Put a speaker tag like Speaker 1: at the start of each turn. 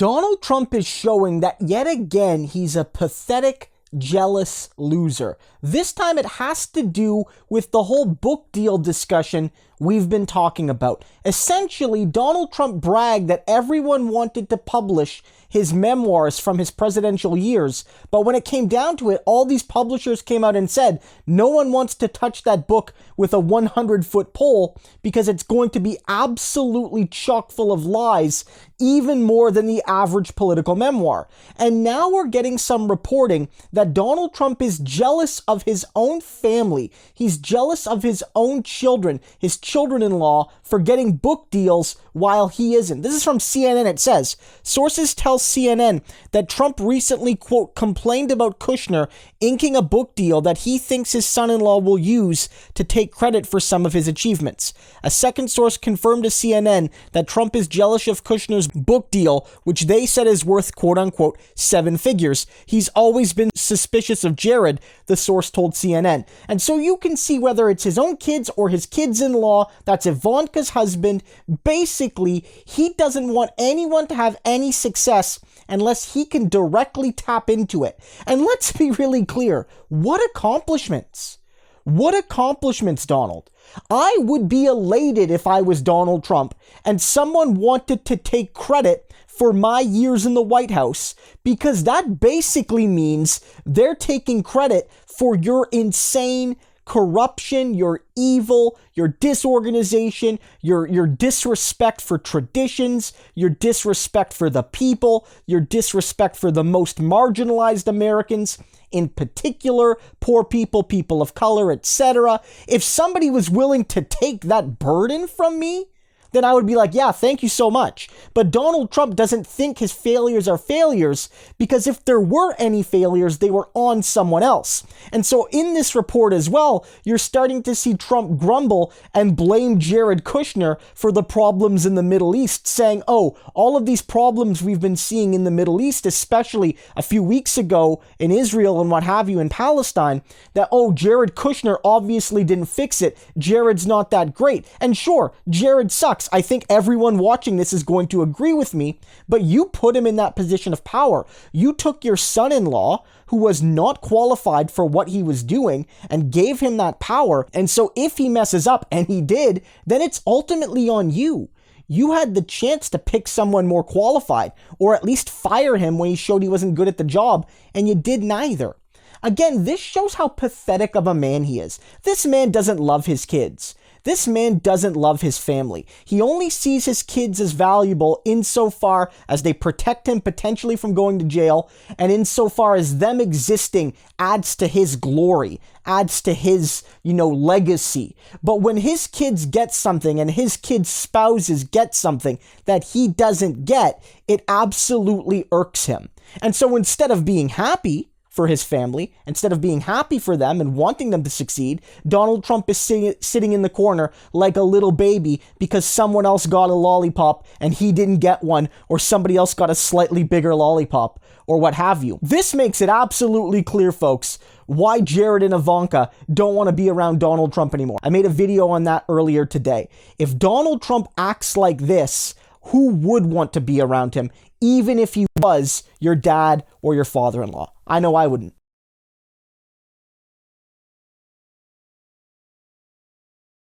Speaker 1: Donald Trump is showing that yet again he's a pathetic, jealous loser. This time it has to do with the whole book deal discussion we've been talking about. Essentially, Donald Trump bragged that everyone wanted to publish his memoirs from his presidential years, but when it came down to it, all these publishers came out and said, no one wants to touch that book with a 100-foot pole because it's going to be absolutely chock full of lies, even more than the average political memoir. And now we're getting some reporting that Donald Trump is jealous of his own family. He's jealous of his own children, his children-in-law, for getting book deals while he isn't. This is from CNN. It says, sources tell CNN that Trump recently, quote, complained about Kushner inking a book deal that he thinks his son-in-law will use to take credit for some of his achievements. A second source confirmed to CNN that Trump is jealous of Kushner's book deal, which they said is worth, quote unquote, 7 figures. He's always been suspicious of Jared, the source told CNN. And so you can see whether it's his own kids or his kids-in-law, that's Ivanka's husband, basically, he doesn't want anyone to have any success unless he can directly tap into it. And let's be really clear, what accomplishments? What accomplishments, Donald? I would be elated if I was Donald Trump and someone wanted to take credit for my years in the White House, because that basically means they're taking credit for your insane corruption, your evil, your disorganization, your disrespect for traditions, your disrespect for the people, your disrespect for the most marginalized Americans, in particular, poor people, people of color, etc. If somebody was willing to take that burden from me, then I would be like, yeah, thank you so much. But Donald Trump doesn't think his failures are failures, because if there were any failures, they were on someone else. And so in this report as well, you're starting to see Trump grumble and blame Jared Kushner for the problems in the Middle East, saying, oh, all of these problems we've been seeing in the Middle East, especially a few weeks ago in Israel and what have you in Palestine, that, oh, Jared Kushner obviously didn't fix it. Jared's not that great. And sure, Jared sucks. I think everyone watching this is going to agree with me, but you put him in that position of power. You took your son-in-law, who was not qualified for what he was doing, and gave him that power. And so if he messes up, and he did, then it's ultimately on you. You had the chance to pick someone more qualified, or at least fire him when he showed he wasn't good at the job, and you did neither. Again, this shows how pathetic of a man he is. This man doesn't love his kids. This man doesn't love his family. He only sees his kids as valuable insofar as they protect him potentially from going to jail, and insofar as them existing adds to his glory, adds to his, legacy. But when his kids get something and his kids' spouses get something that he doesn't get, it absolutely irks him. And so instead of being happy for his family, instead of being happy for them and wanting them to succeed, Donald Trump is sitting in the corner like a little baby because someone else got a lollipop and he didn't get one, or somebody else got a slightly bigger lollipop, or what have you. This makes it absolutely clear, folks, why Jared and Ivanka don't want to be around Donald Trump anymore. I made a video on that earlier today. If Donald Trump acts like this, who would want to be around him, even if he was your dad or your father-in-law? I know I wouldn't.